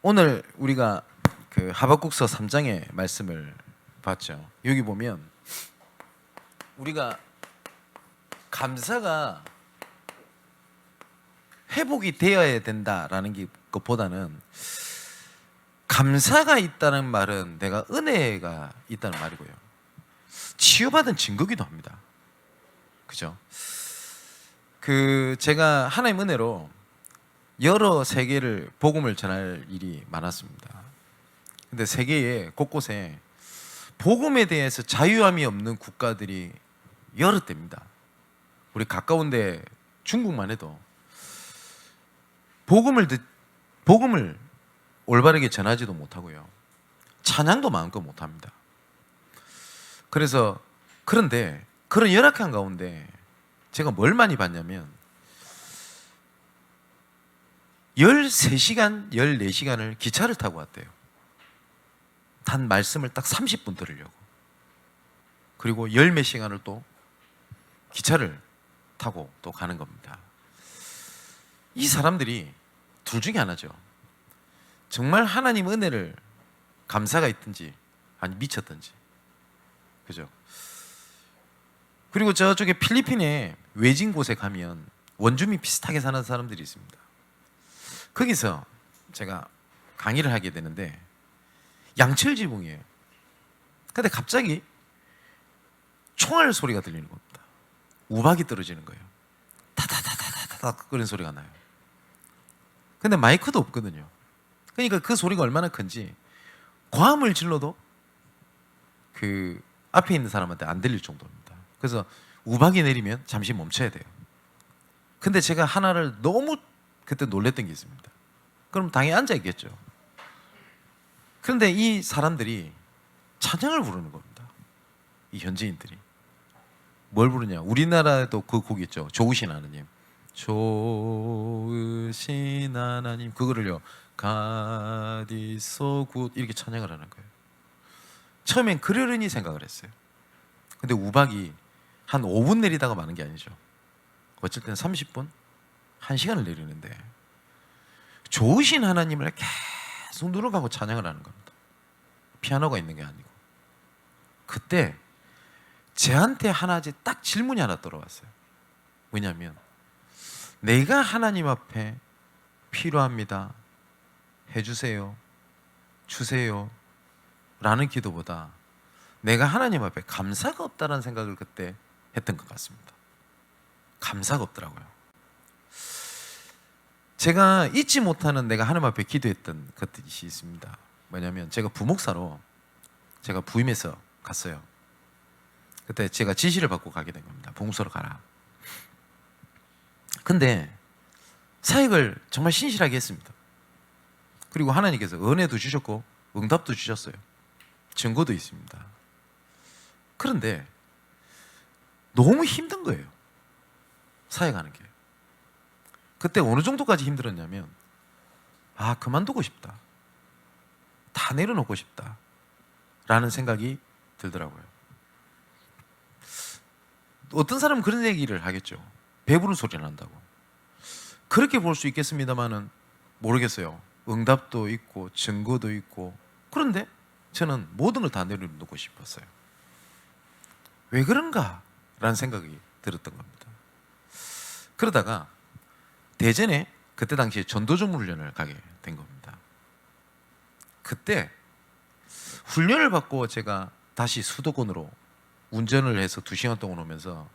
오늘 우리가 그 하박국서 3장의 말씀을 봤죠. 여기 보면 우리가 감사가 회복이 되어야 된다라는 것보다는 감사가 있다는 말은 내가 은혜가 있다는 말이고요. 치유받은 증거기도 합니다. 그죠? 제가 하나님 은혜로 여러 세계를 복음을 전할 일이 많았습니다. 근데 세계에 곳곳에 복음에 대해서 자유함이 없는 국가들이 여러 대입니다. 우리 가까운데 중국만 해도 복음을 올바르게 전하지도 못하고요. 찬양도 마음껏 못합니다. 그런데 그런 열악한 가운데 제가 뭘 많이 봤냐면 13시간, 14시간을 기차를 타고 왔대요. 단 말씀을 딱 30분 들으려고. 그리고 열 몇 시간을 또 기차를 타고 또 가는 겁니다. 이 사람들이 둘 중에 하나죠. 정말 하나님 은혜를 감사가 있든지 아니 미쳤든지. 그죠? 그리고 저쪽에 필리핀의 외진 곳에 가면 원주민 비슷하게 사는 사람들이 있습니다. 거기서 제가 강의를 하게 되는데 양철 지붕이에요. 근데 갑자기 총알 소리가 들리는 겁니다. 우박이 떨어지는 거예요. 타다다다다다 그런 소리가 나요. 근데 마이크도 없거든요. 그러니까 그 소리가 얼마나 큰지 고함을 질러도 그 앞에 있는 사람한테 안 들릴 정도입니다. 그래서 우박이 내리면 잠시 멈춰야 돼요. 근데 제가 하나를 너무 그때 놀랬던 게 있습니다. 그럼 당연히 앉아 있겠죠. 그런데 이 사람들이 찬양을 부르는 겁니다. 이 현지인들이 뭘 부르냐? 우리나라에도 그 곡 있죠. 좋으신 하나님, 좋으신 하나님, 그거를요 God is so good 이렇게 찬양을 하는 거예요. 처음엔 그러려니 생각을 했어요. 근데 우박이 한 5분 내리다가 마는 게 아니죠. 어쩔 때는 30분, 1시간을 내리는데 좋으신 하나님을 계속 누르고 찬양을 하는 겁니다. 피아노가 있는 게 아니고. 그때 제한테 딱 질문이 하나 들어왔어요. 뭐냐면 내가 하나님 앞에 필요합니다, 해주세요, 주세요 라는 기도보다 내가 하나님 앞에 감사가 없다는 생각을 그때 했던 것 같습니다. 감사가 없더라고요. 제가 잊지 못하는 내가 하나님 앞에 기도했던 것들이 있습니다. 뭐냐면 제가 부목사로 제가 부임해서 갔어요. 그때 제가 지시를 받고 가게 된 겁니다. 부목사로 가라. 근데 사역을 정말 신실하게 했습니다. 그리고 하나님께서 은혜도 주셨고 응답도 주셨어요. 증거도 있습니다. 그런데 너무 힘든 거예요. 사역하는 게. 그때 어느 정도까지 힘들었냐면 그만두고 싶다, 다 내려놓고 싶다 라는 생각이 들더라고요. 어떤 사람은 그런 얘기를 하겠죠. 배부른 소리 난다고. 그렇게 볼 수 있겠습니다만은 모르겠어요. 응답도 있고 증거도 있고. 그런데 저는 모든 걸 다 내려놓고 싶었어요. 왜 그런가 라는 생각이 들었던 겁니다. 그러다가 대전에 그때 당시에 전도전문 훈련을 가게 된 겁니다. 그때 훈련을 받고 제가 다시 수도권으로 운전을 해서 2시간 동안 오면서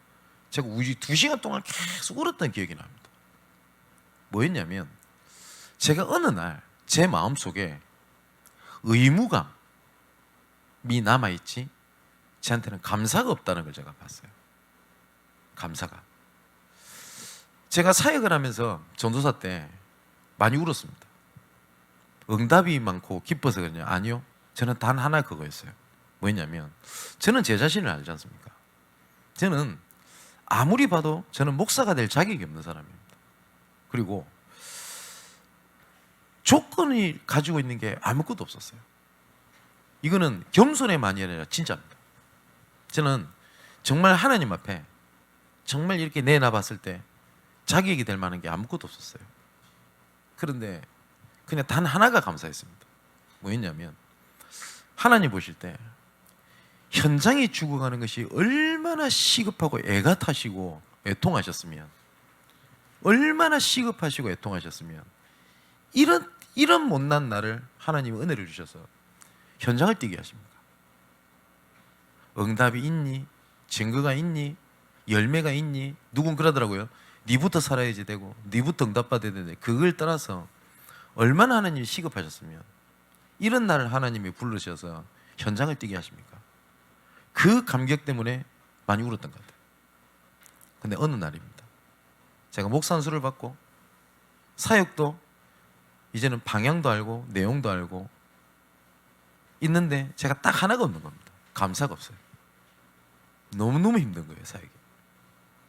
제가 2시간 동안 계속 울었던 기억이 납니다. 뭐였냐면 제가 어느 날 제 마음속에 의무감이 남아있지 저한테는 감사가 없다는 걸 제가 봤어요. 감사가. 제가 사역을 하면서 전도사 때 많이 울었습니다. 응답이 많고 기뻐서 그러냐? 아니요. 저는 단 하나 그거였어요. 뭐였냐면 저는 제 자신을 알지 않습니까? 저는 아무리 봐도 저는 목사가 될 자격이 없는 사람입니다. 그리고 조건이 가지고 있는 게 아무것도 없었어요. 이거는 겸손의 만이 아니라 진짜입니다. 저는 정말 하나님 앞에 정말 이렇게 내놔봤을 때 자기에게 될 만한 게 아무것도 없었어요. 그런데 그냥 단 하나가 감사했습니다. 뭐였냐면 하나님 보실 때 현장에 죽어가는 것이 얼마나 시급하고 애가 타시고 애통하셨으면, 얼마나 시급하시고 애통하셨으면 이런 못난 나를 하나님은 은혜를 주셔서 현장을 뛰게 하십니까? 응답이 있니? 증거가 있니? 열매가 있니? 누군 그러더라고요. 니부터 살아야지 되고 니부터 응답받아야 되는데, 그걸 떠나서 얼마나 하나님이 시급하셨으면 이런 날을 하나님이 부르셔서 현장을 뛰게 하십니까? 그 감격 때문에 많이 울었던 것 같아요. 근데 어느 날입니다. 제가 목사 안수를 받고 사역도 이제는 방향도 알고 내용도 알고 있는데 제가 딱 하나가 없는 겁니다. 감사가 없어요. 너무너무 힘든 거예요, 사역이.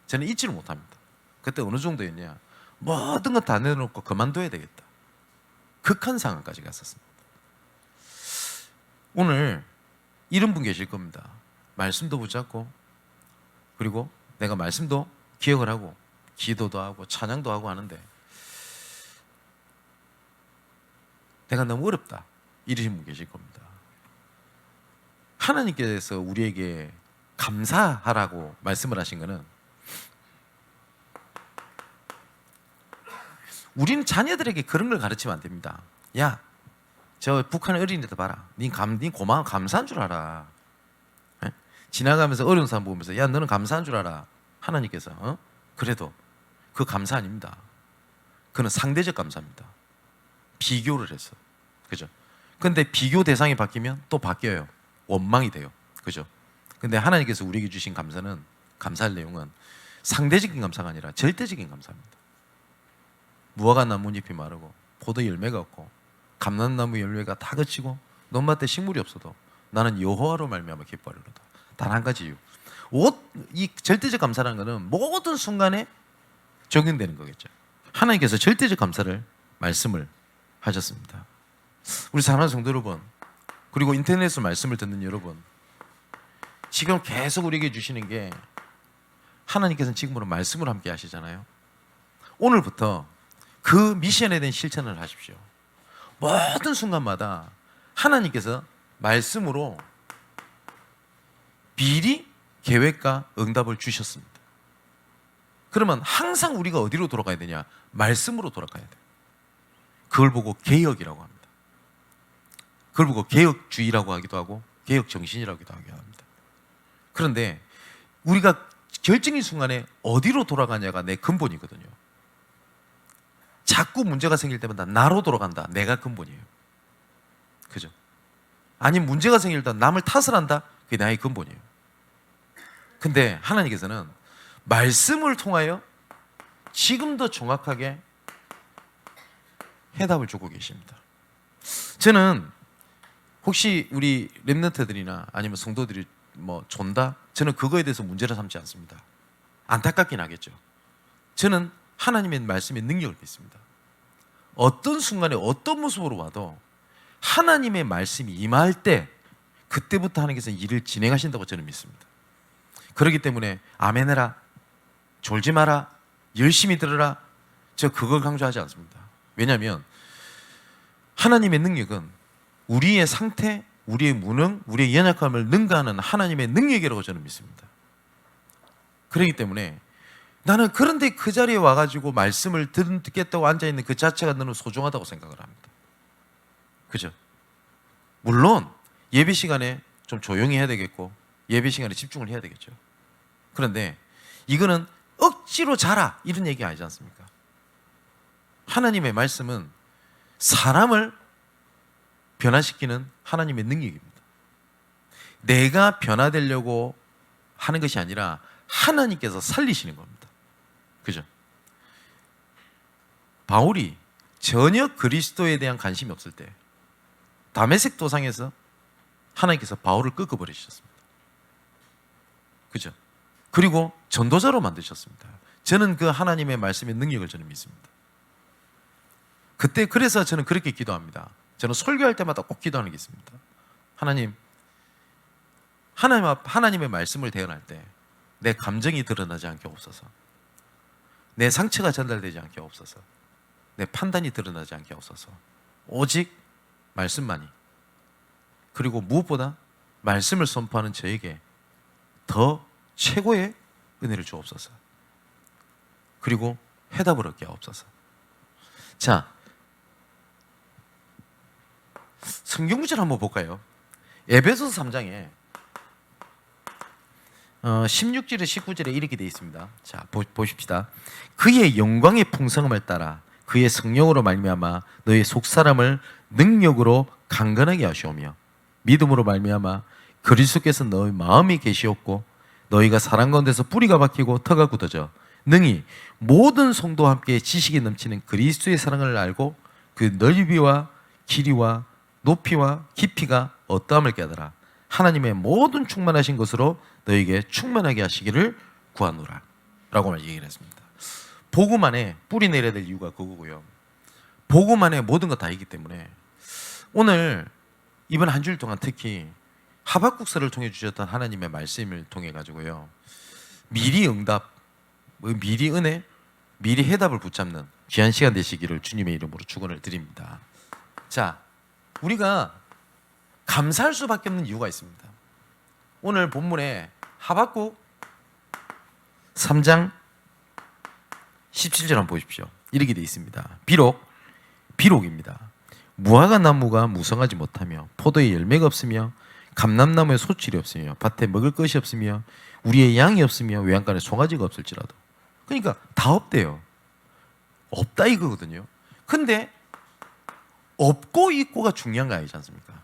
저는 잊지를 못합니다. 그때 어느 정도였냐, 모든 것 다 내놓고 그만둬야 되겠다, 극한 상황까지 갔었습니다. 오늘 이런 분 계실 겁니다. 말씀도 붙잡고, 그리고 내가 말씀도 기억을 하고 기도도 하고 찬양도 하고 하는데 내가 너무 어렵다, 이러신 분 계실 겁니다. 하나님께서 우리에게 감사하라고 말씀을 하신 것은, 우리는 자녀들에게 그런 걸 가르치면 안 됩니다. 야, 저 북한 어린이들 봐라, 니 고마워, 감사한 줄 알아. 에? 지나가면서 어려운 사람 보면서 야, 너는 감사한 줄 알아. 하나님께서 그래도 그 감사 아닙니다. 그는 상대적 감사입니다. 비교를 해서. 그죠? 근데 비교 대상이 바뀌면 또 바뀌어요. 원망이 돼요. 그죠? 근데 하나님께서 우리에게 주신 감사는, 감사할 내용은 상대적인 감사가 아니라 절대적인 감사입니다. 무화과 나뭇잎이 마르고 포도 열매가 없고 감람나무 열매가 다 그치고 논밭에 식물이 없어도 나는 여호와로 말미암아 기뻐하리로다. 단 한 가지 이유. 이 절대적 감사라는 것은 모든 순간에 적용되는 거겠죠. 하나님께서 절대적 감사를 말씀을 하셨습니다. 우리 사랑하는 성도 여러분, 그리고 인터넷에서 말씀을 듣는 여러분, 지금 계속 우리에게 주시는 게, 하나님께서는 지금으로 말씀을 함께 하시잖아요. 오늘부터 그 미션에 대한 실천을 하십시오. 모든 순간마다 하나님께서 말씀으로 미리 계획과 응답을 주셨습니다. 그러면 항상 우리가 어디로 돌아가야 되냐? 말씀으로 돌아가야 돼요. 그걸 보고 개혁이라고 합니다. 그걸 보고 개혁주의라고 하기도 하고 개혁정신이라고 하기도 합니다. 그런데 우리가 결정의 순간에 어디로 돌아가냐가 내 근본이거든요. 자꾸 문제가 생길 때마다 나로 돌아간다, 내가 근본이에요. 그죠? 아니면 문제가 생길 때 남을 탓을 한다, 그게 나의 근본이에요. 근데 하나님께서는 말씀을 통하여 지금도 정확하게 해답을 주고 계십니다. 저는 혹시 우리 렘넌트들이나 아니면 성도들이 존다? 저는 그거에 대해서 문제를 삼지 않습니다. 안타깝긴 하겠죠. 저는 하나님의 말씀의 능력을 믿습니다. 어떤 순간에 어떤 모습으로 와도 하나님의 말씀이 임할 때 그때부터 하나님께서 일을 진행하신다고 저는 믿습니다. 그렇기 때문에 아멘해라, 졸지 마라, 열심히 들으라, 저 그걸 강조하지 않습니다. 왜냐하면 하나님의 능력은 우리의 상태, 우리의 무능, 우리의 연약함을 능가하는 하나님의 능력이라고 저는 믿습니다. 그렇기 때문에 나는 그런데 그 자리에 와가지고 말씀을 듣겠다고 앉아있는 그 자체가 너무 소중하다고 생각을 합니다. 그죠? 물론 예배 시간에 좀 조용히 해야 되겠고 예배 시간에 집중을 해야 되겠죠. 그런데 이거는 억지로 자라 이런 얘기 아니지 않습니까? 하나님의 말씀은 사람을 변화시키는 하나님의 능력입니다. 내가 변화되려고 하는 것이 아니라 하나님께서 살리시는 겁니다. 그죠? 바울이 전혀 그리스도에 대한 관심이 없을 때 다메섹 도상에서 하나님께서 바울을 꺾어버리셨습니다. 그죠? 그리고 전도자로 만드셨습니다. 저는 그 하나님의 말씀의 능력을 저는 믿습니다. 그때 그래서 저는 그렇게 기도합니다. 저는 설교할 때마다 꼭 기도하는 게 있습니다. 하나님의 말씀을 대언할 때 내 감정이 드러나지 않게 없어서, 내 상처가 전달되지 않게 없어서, 내 판단이 드러나지 않게 없어서 오직 말씀만이, 그리고 무엇보다 말씀을 선포하는 저에게 더 최고의 은혜를 주옵소서. 그리고 해답을 얻게 하옵소서. 자, 성경 구절 한번 볼까요? 에베소서 3장에 16절에 19절에 이렇게 되어 있습니다. 자, 보십시다. 그의 영광의 풍성함을 따라 그의 성령으로 말미암아 너희 속사람을 능력으로 강건하게 하시오며 믿음으로 말미암아 그리스도께서 너희 마음에 계시옵고 너희가 사랑 가운데서 뿌리가 박히고 터가 굳어져 능히 모든 성도와 함께 지식이 넘치는 그리스도의 사랑을 알고 그 넓이와 길이와 높이와 깊이가 어떠함을 깨달아 하나님의 모든 충만하신 것으로 너에게 충만하게 하시기를 구하노라 라고 얘기를 했습니다. 복음 안에 뿌리 내려야 될 이유가 그거고요. 복음 안에 모든 것 다 있기 때문에 오늘 이번 한 주일 동안 특히 하박국서를 통해 주셨던 하나님의 말씀을 통해 가지고요, 미리 응답, 미리 은혜, 미리 해답을 붙잡는 귀한 시간 되시기를 주님의 이름으로 축원을 드립니다. 자, 우리가 감사할 수밖에 없는 이유가 있습니다. 오늘 본문에 하박국 3장 17절 한번 보십시오. 이렇게 되어 있습니다. 비록입니다. 무화과 나무가 무성하지 못하며 포도에 열매가 없으며 감람나무에 소출이 없으며 밭에 먹을 것이 없으며 우리의 양이 없으며 외양간에 송아지가 없을지라도, 그러니까 다 없대요. 없다 이거거든요. 근데 없고 있고가 중요한 거 아니지 않습니까?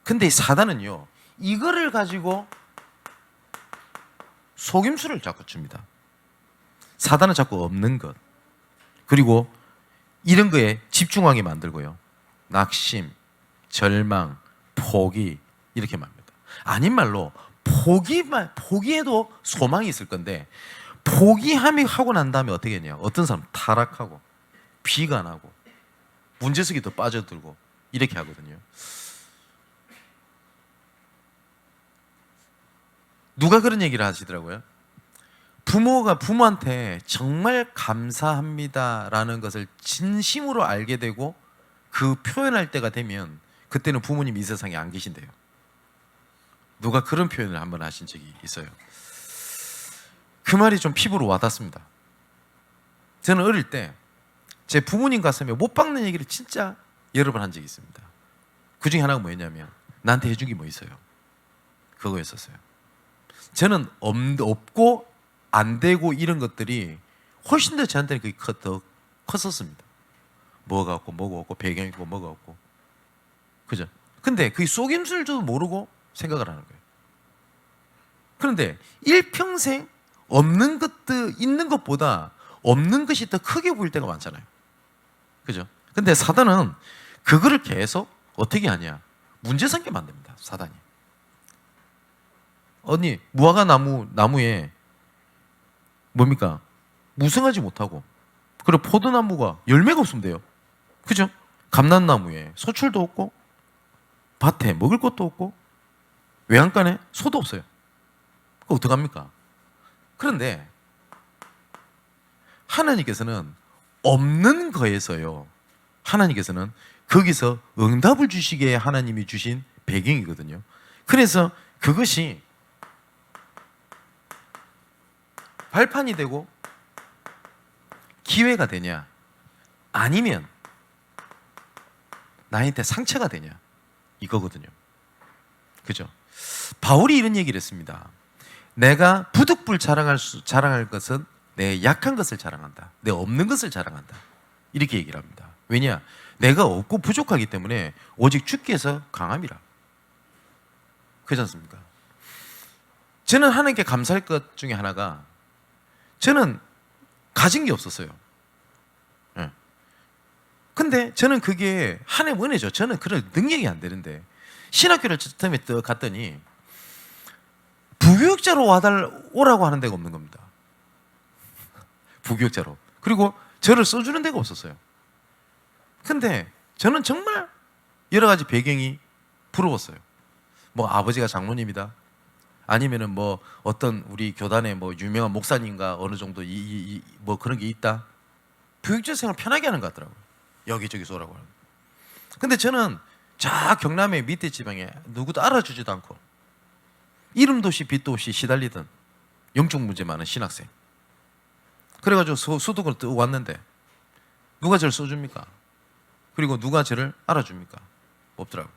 근데 사단은요, 이거를 가지고 속임수를 자꾸 줍니다. 사단은 자꾸 없는 것, 그리고 이런 거에 집중하게 만들고요, 낙심, 절망, 포기 이렇게 말합니다. 아닌 말로 포기해도 소망이 있을 건데 포기하고 난 다음에 어떻게 했냐? 어떤 사람 타락하고 비관하고 문제속에 더 빠져들고 이렇게 하거든요. 누가 그런 얘기를 하시더라고요. 부모가 부모한테 정말 감사합니다라는 것을 진심으로 알게 되고 그 표현할 때가 되면 그때는 부모님이 이 세상에 안 계신대요. 누가 그런 표현을 한번 하신 적이 있어요. 그 말이 좀 피부로 와닿습니다. 저는 어릴 때 제 부모님 가슴에 못 박는 얘기를 진짜 여러 번 한 적이 있습니다. 그 중에 하나가 뭐였냐면 나한테 해준 게 뭐 있어요? 그거였었어요. 저는 없고 안 되고 이런 것들이 훨씬 더 저한테는 그게 더 컸었습니다. 뭐가 없고 배경이 있고 뭐가 없고, 그죠? 근데 그게 속임수를 저도 모르고 생각을 하는 거예요. 그런데 일평생 없는 것도 있는 것보다 없는 것이 더 크게 보일 때가 많잖아요. 그죠? 근데 사단은 그거를 계속 어떻게 하냐? 문제 삼게 만듭니다. 사단이. 언니, 무화과 나무에 뭡니까? 무성하지 못하고, 그리고 포도나무가 열매가 없으면 돼요. 그죠? 감람나무에 소출도 없고 밭에 먹을 것도 없고 외양간에 소도 없어요. 그거 어떡합니까? 그런데 하나님께서는 없는 거에서요, 하나님께서는 거기서 응답을 주시기에 하나님이 주신 배경이거든요. 그래서 그것이 발판이 되고 기회가 되냐, 아니면 나한테 상처가 되냐, 이거거든요. 그죠? 바울이 이런 얘기를 했습니다. 내가 부득불 자랑할 것은 내 약한 것을 자랑한다. 내 없는 것을 자랑한다. 이렇게 얘기를 합니다. 왜냐? 내가 없고 부족하기 때문에 오직 주께서 강함이라. 그렇지 않습니까? 저는 하나님께 감사할 것 중에 하나가, 저는 가진 게 없었어요. 네. 근데 저는 그게 하나님 은혜죠. 저는 그런 능력이 안 되는데 신학교를 처음에 갔더니 부교육자로 오라고 하는 데가 없는 겁니다. 부교육자로. 그리고 저를 써주는 데가 없었어요. 근데 저는 정말 여러 가지 배경이 부러웠어요. 뭐 아버지가 장로님이다, 아니면은 뭐 어떤 우리 교단에 뭐 유명한 목사님과 어느 정도 뭐 그런 게 있다. 부역자 생활 편하게 하는 것 같더라고요. 여기저기 쏘라고 하는. 근데 저는 저 경남의 밑에 지방에 누구도 알아주지도 않고 이름도 없이 빛도 없이 시달리던 영적 문제 많은 신학생. 그래가지고 소득을 뜨고 왔는데 누가 저를 써줍니까? 그리고 누가 저를 알아줍니까? 없더라고요.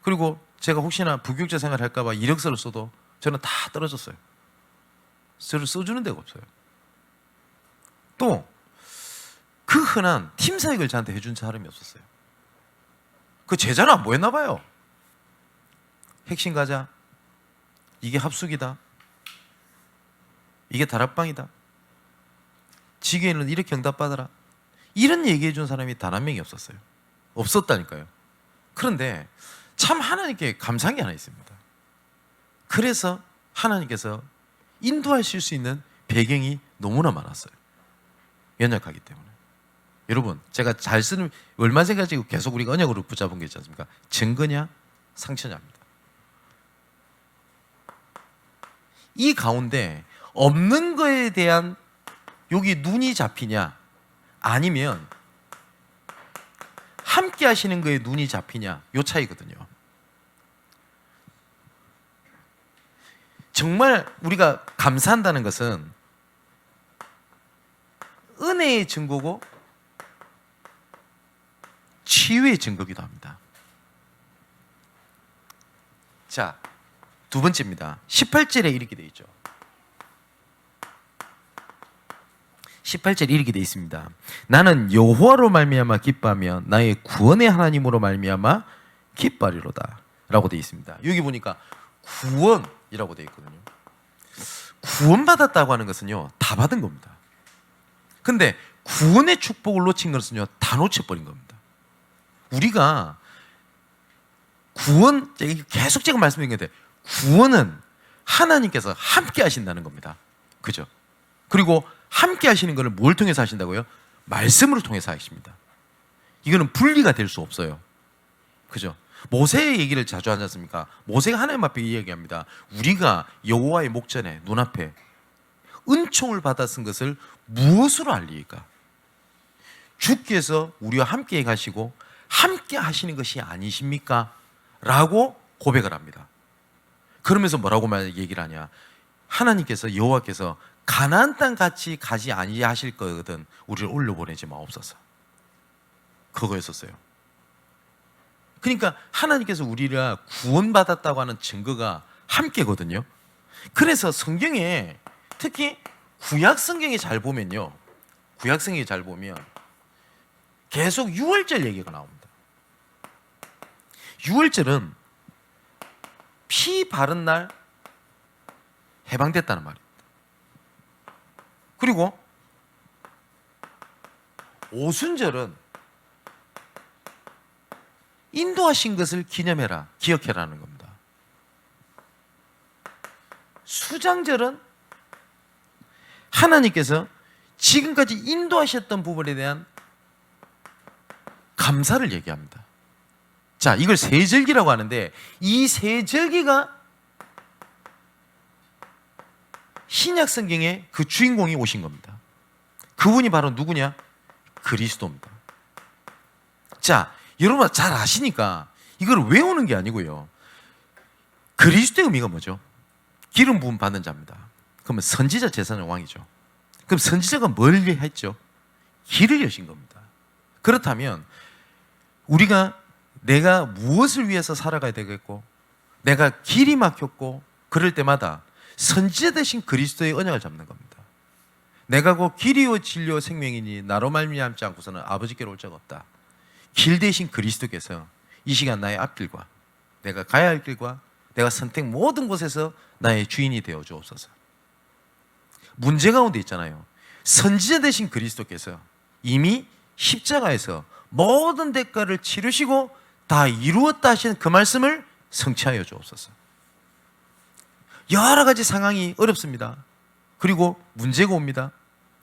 그리고 제가 혹시나 부교육자 생활 할까봐 이력서를 써도 저는 다 떨어졌어요. 저를 써주는 데가 없어요. 또 그 흔한 팀 사역을 저한테 해준 사람이 없었어요. 그 제자는 안 보였나 봐요. 핵심 가자. 이게 합숙이다. 이게 다락방이다. 지교인은 이렇게 응답받아라. 이런 얘기해 준 사람이 단 한 명이 없었어요. 없었다니까요. 그런데 참 하나님께 감사한 게 하나 있습니다. 그래서 하나님께서 인도하실 수 있는 배경이 너무나 많았어요. 연약하기 때문에. 여러분, 제가 잘 쓰는 얼마 전에 가지고 계속 우리가 언약으로 붙잡은 게 있지 않습니까? 증거냐 상처냐입니다. 이 가운데 없는 거에 대한 여기 눈이 잡히냐 아니면 함께 하시는 거에 눈이 잡히냐 요 차이거든요. 정말 우리가 감사한다는 것은 은혜의 증거고 치유의 증거기도 합니다. 자, 두 번째입니다. 18절에 이렇게 되어 있죠. 18절에 이렇게 되어 있습니다. 나는 여호와로 말미암아 기뻐하며 나의 구원의 하나님으로 말미암아 기뻐하리로다 라고 되어 있습니다. 여기 보니까 구원이라고 되어 있거든요. 구원받았다고 하는 것은요 다 받은 겁니다. 근데 구원의 축복을 놓친 것은요 다 놓쳐버린 겁니다. 우리가 구원, 계속 제가 말씀드린 건데 구원은 하나님께서 함께 하신다는 겁니다. 그죠? 그리고 함께 하시는 것을 뭘 통해서 하신다고요? 말씀으로 통해서 하십니다. 이거는 분리가 될 수 없어요. 그죠? 모세의 얘기를 자주 하지 않습니까? 모세가 하나님 앞에 이야기합니다. 우리가 여호와의 목전에 눈앞에 은총을 받았은 것을 무엇으로 알리까? 주께서 우리와 함께 가시고 함께 하시는 것이 아니십니까? 라고 고백을 합니다. 그러면서 뭐라고 얘기를 하냐? 하나님께서 여호와께서 가나안 땅 같이 가지 아니하실 거거든 우리를 올려보내지 마옵소서. 그거였었어요. 그러니까 하나님께서 우리가 구원받았다고 하는 증거가 함께거든요. 그래서 성경에 특히 구약 성경에 잘 보면요, 구약 성경에 잘 보면 계속 유월절 얘기가 나옵니다. 유월절은 피 바른 날 해방됐다는 말입니다. 그리고 오순절은 인도하신 것을 기념해라, 기억해라는 겁니다. 수장절은 하나님께서 지금까지 인도하셨던 부분에 대한 감사를 얘기합니다. 자, 이걸 세절기라고 하는데 이 세절기가 신약 성경에 그 주인공이 오신 겁니다. 그분이 바로 누구냐? 그리스도입니다. 자, 여러분 잘 아시니까 이걸 외우는 게 아니고요. 그리스도의 의미가 뭐죠? 기름 부음 받는 자입니다. 그러면 선지자 제사장 왕이죠. 그럼 선지자가 뭘 했죠? 길을 여신 겁니다. 그렇다면 우리가 내가 무엇을 위해서 살아가야 되겠고 내가 길이 막혔고 그럴 때마다 선지자 대신 그리스도의 언약을 잡는 겁니다. 내가 곧 길이요 진리요 생명이니 나로 말미암지 않고서는 아버지께로 올 자가 없다. 길 대신 그리스도께서 이 시간 나의 앞길과 내가 가야 할 길과 내가 선택 모든 곳에서 나의 주인이 되어 주옵소서. 문제 가운데 있잖아요. 선지자 대신 그리스도께서 이미 십자가에서 모든 대가를 치르시고 다 이루었다 하시는 그 말씀을 성취하여 주옵소서. 여러 가지 상황이 어렵습니다. 그리고 문제가 옵니다.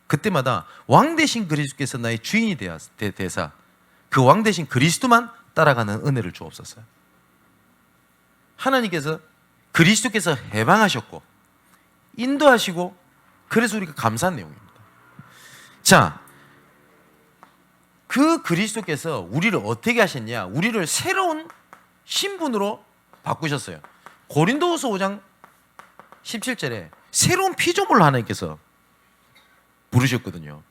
그때마다 왕 대신 그리스도께서 나의 주인이 되사 그 왕 대신 그리스도만 따라가는 은혜를 주옵소서. 하나님께서 그리스도께서 해방하셨고 인도하시고 그래서 우리가 감사한 내용입니다. 자, 그 그리스도께서 우리를 어떻게 하셨냐? 우리를 새로운 신분으로 바꾸셨어요. 고린도후서 5장 17절에 새로운 피조물로 하나님께서 부르셨거든요.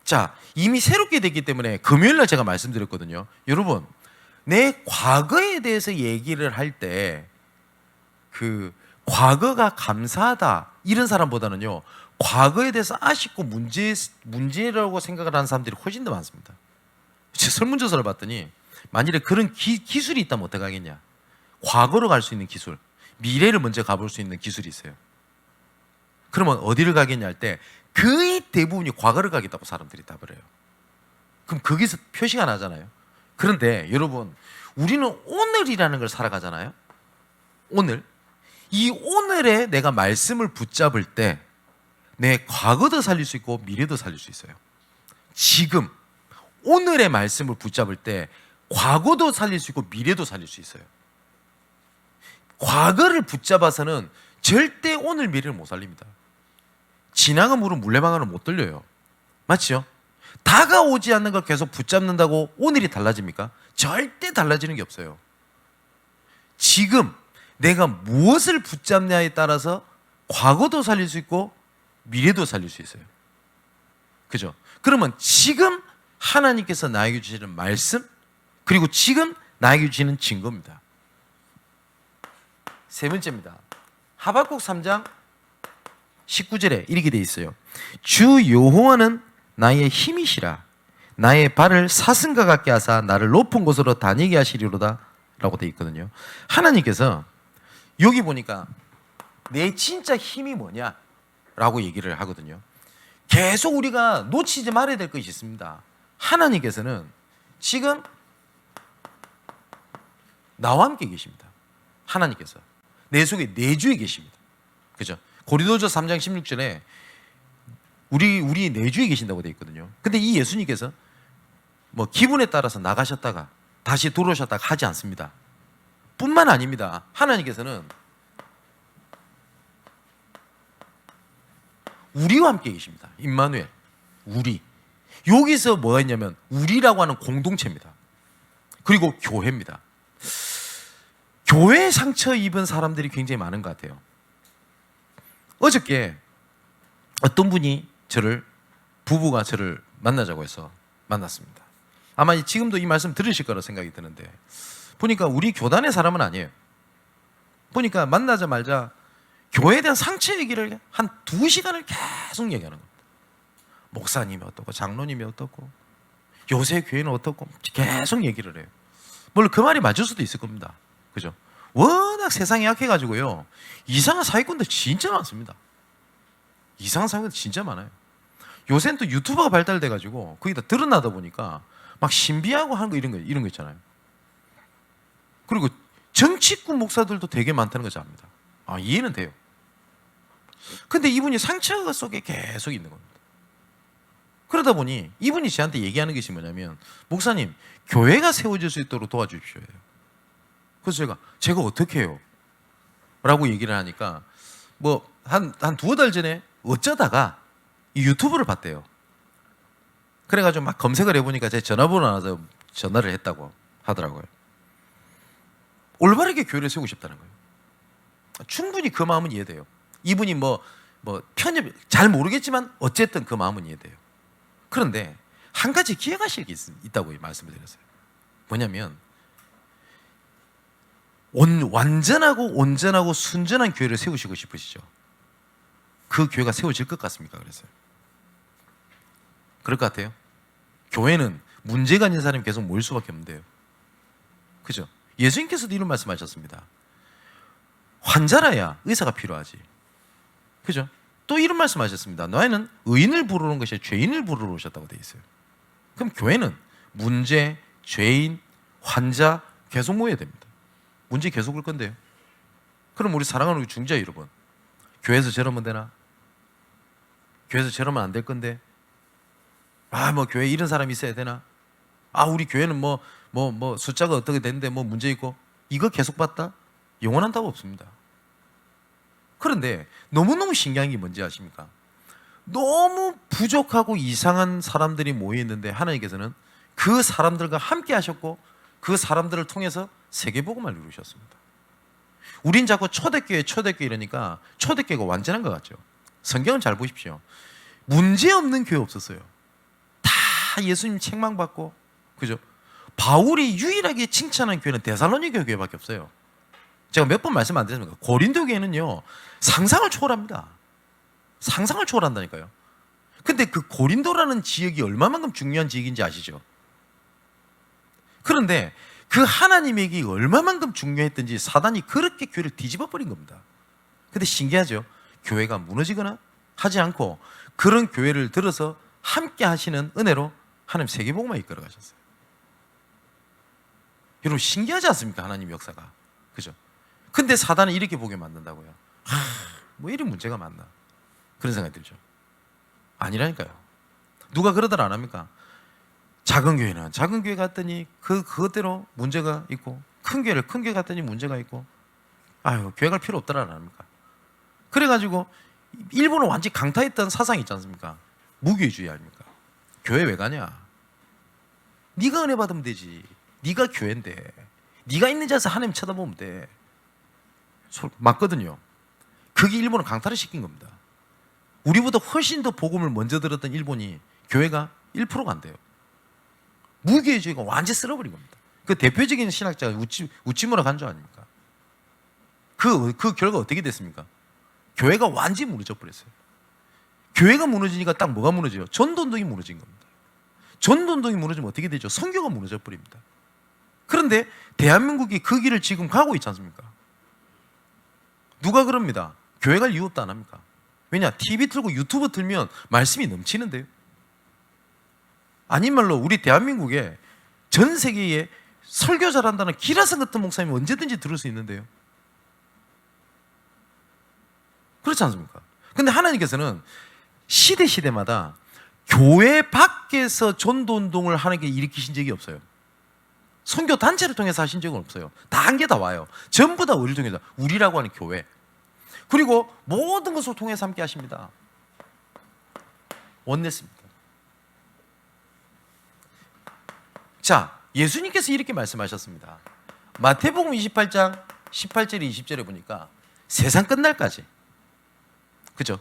자, 이미 새롭게 됐기 때문에 금요일날 제가 말씀드렸거든요. 여러분, 내 과거에 대해서 얘기를 할 때 그 과거가 감사하다 이런 사람보다는요, 과거에 대해서 아쉽고 문제라고 생각을 하는 사람들이 훨씬 더 많습니다. 설문조사를 봤더니 만일에 그런 기술이 있다면 어떻게 하겠냐? 과거로 갈 수 있는 기술, 미래를 먼저 가볼 수 있는 기술이 있어요. 그러면 어디를 가겠냐 할 때 거의 대부분이 과거를 가겠다고 사람들이 답을 해요. 그럼 거기서 표시가 나잖아요. 그런데 여러분, 우리는 오늘이라는 걸 살아가잖아요. 오늘. 이 오늘에 내가 말씀을 붙잡을 때 내 과거도 살릴 수 있고 미래도 살릴 수 있어요. 지금 오늘의 말씀을 붙잡을 때 과거도 살릴 수 있고 미래도 살릴 수 있어요. 과거를 붙잡아서는 절대 오늘 미래를 못 살립니다. 지나간 물은 물레방아를 못 돌려요. 맞죠? 다가오지 않는 걸 계속 붙잡는다고 오늘이 달라집니까? 절대 달라지는 게 없어요. 지금 내가 무엇을 붙잡냐에 따라서 과거도 살릴 수 있고 미래도 살릴 수 있어요. 그죠? 그러면 지금 하나님께서 나에게 주시는 말씀, 그리고 지금 나에게 주시는 증거입니다. 세 번째입니다. 하박국 3장 19절에 이렇게 되어 있어요. 주 여호와는 나의 힘이시라. 나의 발을 사슴과 같게 하사 나를 높은 곳으로 다니게 하시리로다 라고 되어 있거든요. 하나님께서 여기 보니까 내 진짜 힘이 뭐냐 라고 얘기를 하거든요. 계속 우리가 놓치지 말아야 될 것이 있습니다. 하나님께서는 지금 나와 함께 계십니다. 하나님께서 내 속에 내주에 계십니다. 그죠? 고린도서 3장 16절에 우리 내주에 계신다고 되어 있거든요. 근데 이 예수님께서 뭐 기분에 따라서 나가셨다가 다시 들어오셨다가 하지 않습니다. 뿐만 아닙니다. 하나님께서는 우리와 함께 계십니다. 임마누엘, 우리. 여기서 뭐가 있냐면 우리라고 하는 공동체입니다. 그리고 교회입니다. 교회에 상처 입은 사람들이 굉장히 많은 것 같아요. 어저께 어떤 분이 부부가 저를 만나자고 해서 만났습니다. 아마 지금도 이 말씀 들으실 거라 생각이 드는데, 보니까 우리 교단의 사람은 아니에요. 보니까 만나자마자 교회에 대한 상처 얘기를 한 2시간을 계속 얘기하는 겁니다. 목사님이 어떻고 장로님이 어떻고 요새 교회는 어떻고 계속 얘기를 해요. 물론 그 말이 맞을 수도 있을 겁니다. 그죠? 워낙 세상이 약해가지고요, 이상한 사기꾼들 진짜 많습니다. 이상한 사기꾼들 진짜 많아요. 요새는 또 유튜버가 발달돼가지고 거기다 드러나다 보니까 막 신비하고 하는 거 이런 거 있잖아요. 그리고 정치꾼 목사들도 되게 많다는 걸 압니다. 아, 이해는 돼요. 근데 이분이 상처 속에 계속 있는 겁니다. 그러다 보니 이분이 저한테 얘기하는 것이 뭐냐면, 목사님, 교회가 세워질 수 있도록 도와주십시오. 그래서 제가 어떻게 해요? 라고 얘기를 하니까 한 2달 전에 어쩌다가 이 유튜브를 봤대요. 그래가지고 막 검색을 해보니까 제 전화번호 나와서 전화를 했다고 하더라고요. 올바르게 교회를 세우고 싶다는 거예요. 충분히 그 마음은 이해돼요. 이분이 편협 잘 모르겠지만 어쨌든 그 마음은 이해돼요. 그런데 한 가지 기억하실 게 있다고 말씀을 드렸어요. 뭐냐면 완전하고 온전하고 순전한 교회를 세우시고 싶으시죠? 그 교회가 세워질 것 같습니까? 그래서요. 그럴 것 같아요? 교회는 문제가 있는 사람이 계속 모일 수밖에 없는데요. 그죠? 예수님께서도 이런 말씀하셨습니다. 환자라야 의사가 필요하지. 그죠? 또 이런 말씀하셨습니다. 너희는 의인을 부르는 것이 죄인을 부르러 오셨다고 되어 있어요. 그럼 교회는 문제, 죄인, 환자 계속 모여야 됩니다. 문제 계속 올 건데요. 그럼 우리 사랑하는 우리 중자 여러분, 교회에서 저러면 되나? 교회에서 저러면 안 될 건데, 교회에 이런 사람이 있어야 되나? 우리 교회는 숫자가 어떻게 되는데 문제 있고, 이거 계속 봤다? 영원한 답 없습니다. 그런데 너무너무 신기한 게 뭔지 아십니까? 너무 부족하고 이상한 사람들이 모여 있는데 하나님께서는 그 사람들과 함께 하셨고 그 사람들을 통해서 세계복음을 이루셨습니다. 우린 자꾸 초대교회 이러니까 초대교회가 완전한 것 같죠. 성경을 잘 보십시오. 문제 없는 교회 없었어요. 다 예수님 책망받고, 그죠? 바울이 유일하게 칭찬한 교회는 데살로니가 교회밖에 없어요. 제가 몇 번 말씀 안 드렸습니까? 고린도 교회는요, 상상을 초월합니다. 상상을 초월한다니까요. 근데 그 고린도라는 지역이 얼마만큼 중요한 지역인지 아시죠? 그런데 그 하나님에게 얼마만큼 중요했던지 사단이 그렇게 교회를 뒤집어 버린 겁니다. 근데 신기하죠? 교회가 무너지거나 하지 않고 그런 교회를 들어서 함께 하시는 은혜로 하나님 세계복음만 이끌어 가셨어요. 여러분 신기하지 않습니까? 하나님 역사가. 그죠? 근데 사단은 이렇게 보게 만든다고요. 뭐 이런 문제가 많나? 그런 생각이 들죠. 아니라니까요. 누가 그러더라 안 합니까? 작은 교회는 작은 교회 갔더니 그것대로 문제가 있고, 큰 교회 갔더니 문제가 있고, 아유 교회 갈 필요 없더라 안 합니까? 그래가지고 일본은 완전히 강타했던 사상이 있지 않습니까? 무교회주의 아닙니까? 교회 왜 가냐? 네가 은혜 받으면 되지. 네가 교회인데, 네가 있는 자리에서 하나님 쳐다보면 돼. 맞거든요. 그게 일본을 강타를 시킨 겁니다. 우리보다 훨씬 더 복음을 먼저 들었던 일본이 교회가 1%가 안 돼요. 무교회주의가 완전히 쓸어버린 겁니다. 그 대표적인 신학자가 우치무라 간주 아닙니까? 그 결과 어떻게 됐습니까? 교회가 완전히 무너져 버렸어요. 교회가 무너지니까 딱 뭐가 무너져요? 전도운동이 무너진 겁니다. 전도운동이 무너지면 어떻게 되죠? 선교가 무너져 버립니다. 그런데 대한민국이 그 길을 지금 가고 있지 않습니까? 누가 그럽니다. 교회 갈 이유 없다 안 합니까? 왜냐? TV 틀고 유튜브 틀면 말씀이 넘치는데요. 아닌 말로 우리 대한민국에 전 세계에 설교 잘한다는 기라성 같은 목사님이 언제든지 들을 수 있는데요. 그렇지 않습니까? 근데 하나님께서는 시대마다 교회 밖에서 전도운동을 하는 게 일으키신 적이 없어요. 선교 단체를 통해서 하신 적은 없어요. 다 한 개 다 와요. 전부 다 우리를 통해서, 우리라고 하는 교회. 그리고 모든 것을 통해서 함께 하십니다. 원냈습니다. 자, 예수님께서 이렇게 말씀하셨습니다. 마태복음 28장 18절에 20절에 보니까 세상 끝날까지, 그죠?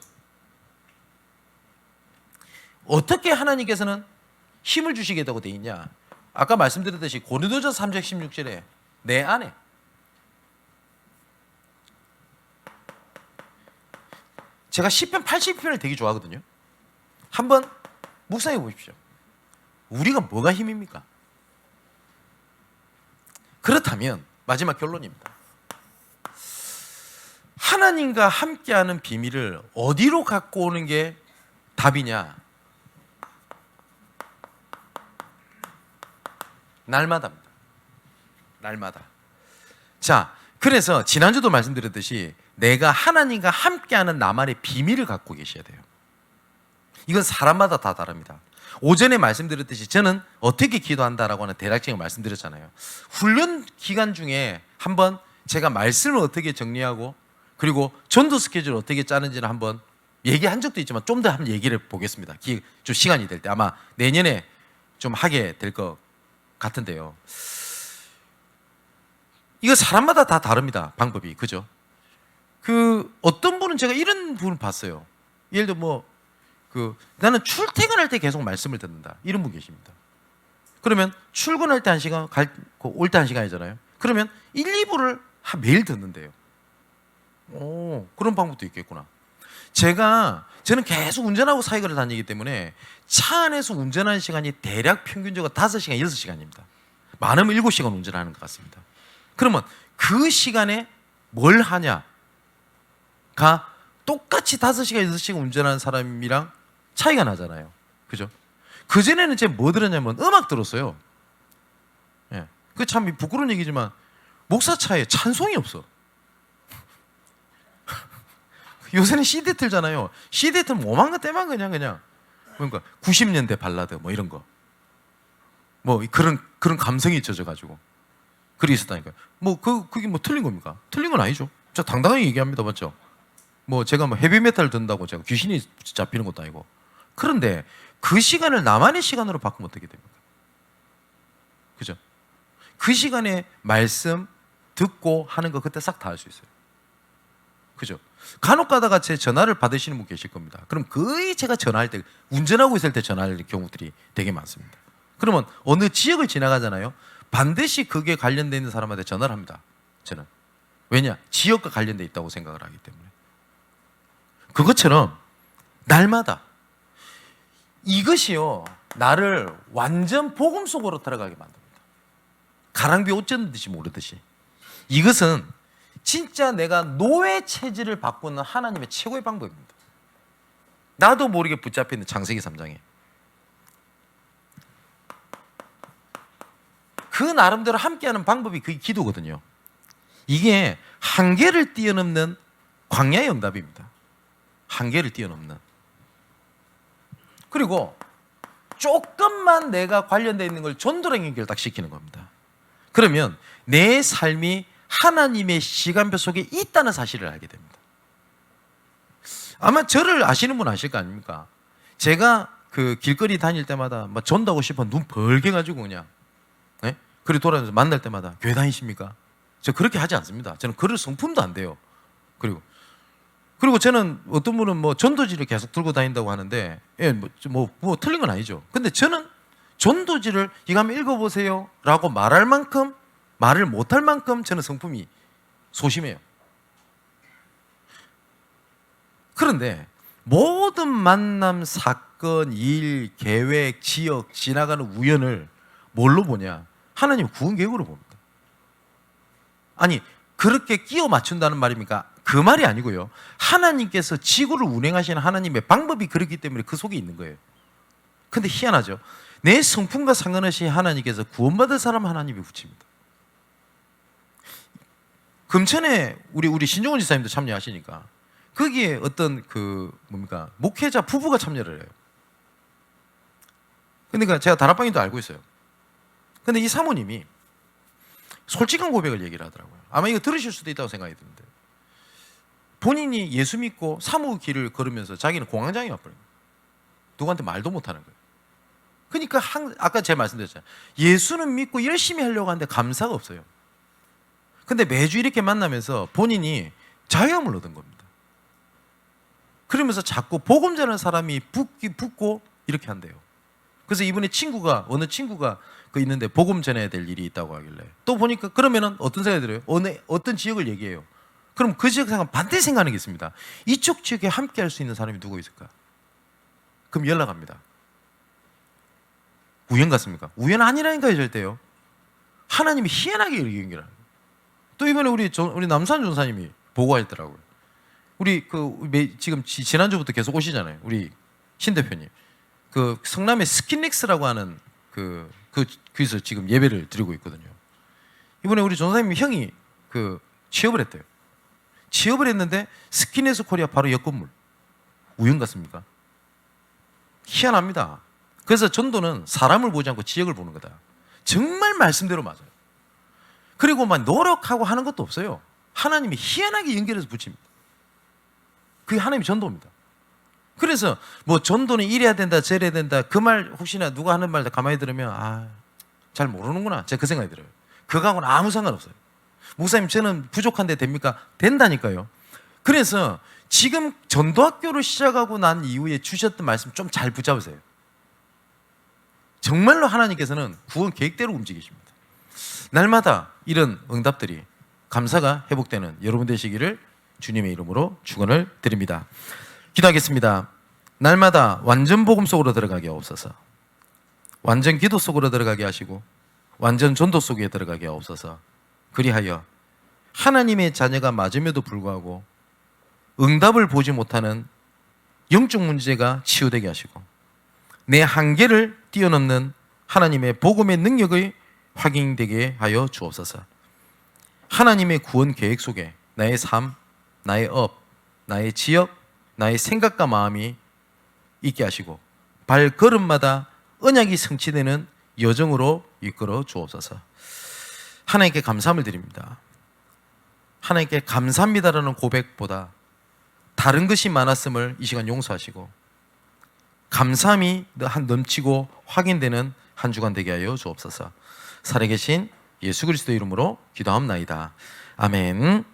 어떻게 하나님께서는 힘을 주시겠다고 되어 있냐? 아까 말씀드렸듯이 고린도전서 3장 16절에 내 안에, 제가 시편 80편을 되게 좋아하거든요. 한번 묵상해 보십시오. 우리가 뭐가 힘입니까? 그렇다면 마지막 결론입니다. 하나님과 함께하는 비밀을 어디로 갖고 오는 게 답이냐? 날마다입니다. 날마다. 자, 그래서 지난주도 말씀드렸듯이 내가 하나님과 함께하는 나만의 비밀을 갖고 계셔야 돼요. 이건 사람마다 다 다릅니다. 오전에 말씀드렸듯이 저는 어떻게 기도한다라고 하는 대략적인 말씀드렸잖아요. 훈련 기간 중에 한번 제가 말씀을 어떻게 정리하고 그리고 전도 스케줄을 어떻게 짜는지를 한번 얘기한 적도 있지만 좀 더 한번 얘기를 보겠습니다. 좀 시간이 될 때 아마 내년에 좀 하게 될 것 같은데요. 이거 사람마다 다 다릅니다. 방법이. 그죠? 어떤 분은 제가 이런 분을 봤어요. 예를 들어 나는 출퇴근할 때 계속 말씀을 듣는다. 이런 분 계십니다. 그러면 출근할 때 1시간, 올 때 1시간이잖아요. 그러면 1, 2부를 매일 듣는데요. 오, 그런 방법도 있겠구나. 저는 계속 운전하고 사이거를 다니기 때문에 차 안에서 운전하는 시간이 대략 평균적으로 5시간, 6시간입니다. 많으면 7시간 운전하는 것 같습니다. 그러면 그 시간에 뭘 하냐가 똑같이 5시간, 6시간 운전하는 사람이랑 차이가 나잖아요. 그죠? 그전에는 제가 뭐 들었냐면 음악 들었어요. 예. 그 참 부끄러운 얘기지만 목사 차에 찬송이 없어. 요새는 CD 틀잖아요. CD 틀면 오만 거 때만 그냥 그러니까 90년대 발라드 뭐 이런 거. 뭐 그런 감성이 젖어가지고 그게 있었다니까요. 그게 뭐 틀린 겁니까? 틀린 건 아니죠. 저 당당하게 얘기합니다. 맞죠? 뭐 제가 뭐 헤비메탈 듣는다고 제가 귀신이 잡히는 것도 아니고. 그런데 그 시간을 나만의 시간으로 바꾸면 어떻게 됩니까? 그죠? 그 시간에 말씀 듣고 하는 거 그때 싹 다 할 수 있어요. 그죠? 간혹 가다가 제 전화를 받으시는 분 계실 겁니다. 그럼 거의 제가 전화할 때, 운전하고 있을 때 전화할 경우들이 되게 많습니다. 그러면 어느 지역을 지나가잖아요. 반드시 그게 관련되어 있는 사람한테 전화를 합니다. 저는. 왜냐? 지역과 관련되어 있다고 생각을 하기 때문에. 그것처럼 날마다 이것이요, 나를 완전 복음 속으로 들어가게 만듭니다. 가랑비 옷 젖는듯이 모르듯이. 이것은 진짜 내가 노예 체질을 바꾸는 하나님의 최고의 방법입니다. 나도 모르게 붙잡혀 있는 창세기 3장에 그 나름대로 함께하는 방법이 그게 기도거든요. 이게 한계를 뛰어넘는 광야의 응답입니다. 한계를 뛰어넘는. 그리고 조금만 내가 관련되어 있는 걸 전도랑 연결 딱 시키는 겁니다. 그러면 내 삶이 하나님의 시간표 속에 있다는 사실을 알게 됩니다. 아마 저를 아시는 분 아실 거 아닙니까? 제가 그 길거리 다닐 때마다 막 전도하고 싶어 눈 벌게 가지고 그냥, 네? 그리고 돌아다니면서 만날 때마다 교회 다니십니까? 저 그렇게 하지 않습니다. 저는 그럴 성품도 안 돼요. 그리고 저는 어떤 분은 뭐 전도지를 계속 들고 다닌다고 하는데, 예, 뭐 틀린 건 아니죠. 근데 저는 전도지를 이거 한번 읽어보세요 라고 말할 만큼, 말을 못할 만큼 저는 성품이 소심해요. 그런데 모든 만남, 사건, 일, 계획, 지역, 지나가는 우연을 뭘로 보냐? 하나님 구원 계획으로 봅니다. 아니, 그렇게 끼워 맞춘다는 말입니까? 그 말이 아니고요. 하나님께서 지구를 운행하시는 하나님의 방법이 그렇기 때문에 그 속에 있는 거예요. 근데 희한하죠. 내 성품과 상관없이 하나님께서 구원받을 사람 하나님이 붙입니다. 금천에 우리 신종원 지사님도 참여하시니까 거기에 어떤 목회자 부부가 참여를 해요. 그러니까 제가 다락방인도 알고 있어요. 근데 이 사모님이 솔직한 고백을 얘기를 하더라고요. 아마 이거 들으실 수도 있다고 생각이 드는데, 본인이 예수 믿고 사무 길을 걸으면서 자기는 공황장애 와버려요. 누구한테 말도 못하는 거예요. 그러니까 아까 제가 말씀드렸잖아요. 예수는 믿고 열심히 하려고 하는데 감사가 없어요. 근데 매주 이렇게 만나면서 본인이 자유함을 얻은 겁니다. 그러면서 자꾸 복음 전하는 사람이 붙고 이렇게 한대요. 그래서 이번에 어느 친구가 있는데 복음 전해야 될 일이 있다고 하길래 또 보니까 그러면은 어떤 생각이 들어요? 어떤 지역을 얘기해요. 그럼 그 지역 생각 반드시 생각하는 게 있습니다. 이쪽 지역에 함께 할 수 있는 사람이 누구 있을까? 그럼 연락합니다. 우연 같습니까? 우연 아니라니까요, 절대요. 하나님이 희한하게 연결하는 거예요. 또 이번에 우리 남산 전사님이 보고하셨더라고요. 지금 지난주부터 계속 오시잖아요. 우리 신 대표님. 그 성남의 스킨렉스라고 하는 거기서 지금 예배를 드리고 있거든요. 이번에 우리 전사님 형이 취업을 했대요. 취업을 했는데 스킨렉스 코리아 바로 옆 건물. 우연 같습니까? 희한합니다. 그래서 전도는 사람을 보지 않고 지역을 보는 거다. 정말 말씀대로 맞아요. 그리고 막 노력하고 하는 것도 없어요. 하나님이 희한하게 연결해서 붙입니다. 그게 하나님의 전도입니다. 그래서 뭐 전도는 이래야 된다 저래야 된다 그 말 혹시나 누가 하는 말 가만히 들으면 잘 모르는구나, 제가 그 생각이 들어요. 그거하고는 아무 상관없어요. 목사님 저는 부족한데 됩니까? 된다니까요. 그래서 지금 전도학교를 시작하고 난 이후에 주셨던 말씀 좀 잘 붙잡으세요. 정말로 하나님께서는 구원 계획대로 움직이십니다. 날마다 이런 응답들이 감사가 회복되는 여러분 되시기를 주님의 이름으로 축원을 드립니다. 기도하겠습니다. 날마다 완전 복음 속으로 들어가게 하옵소서. 완전 기도 속으로 들어가게 하시고 완전 전도 속에 들어가게 하옵소서. 그리하여 하나님의 자녀가 맞음에도 불구하고 응답을 보지 못하는 영적 문제가 치유되게 하시고 내 한계를 뛰어넘는 하나님의 복음의 능력이 확인되게 하여 주옵소서. 하나님의 구원 계획 속에 나의 삶, 나의 업, 나의 지역, 나의 생각과 마음이 있게 하시고 발걸음마다 언약이 성취되는 여정으로 이끌어 주옵소서. 하나님께 감사함을 드립니다. 하나님께 감사합니다라는 고백보다 다른 것이 많았음을 이 시간 용서하시고 감사함이 넘치고 확인되는 한 주간 되게 하여 주옵소서. 살아계신 예수 그리스도 이름으로 기도합나이다. 아멘.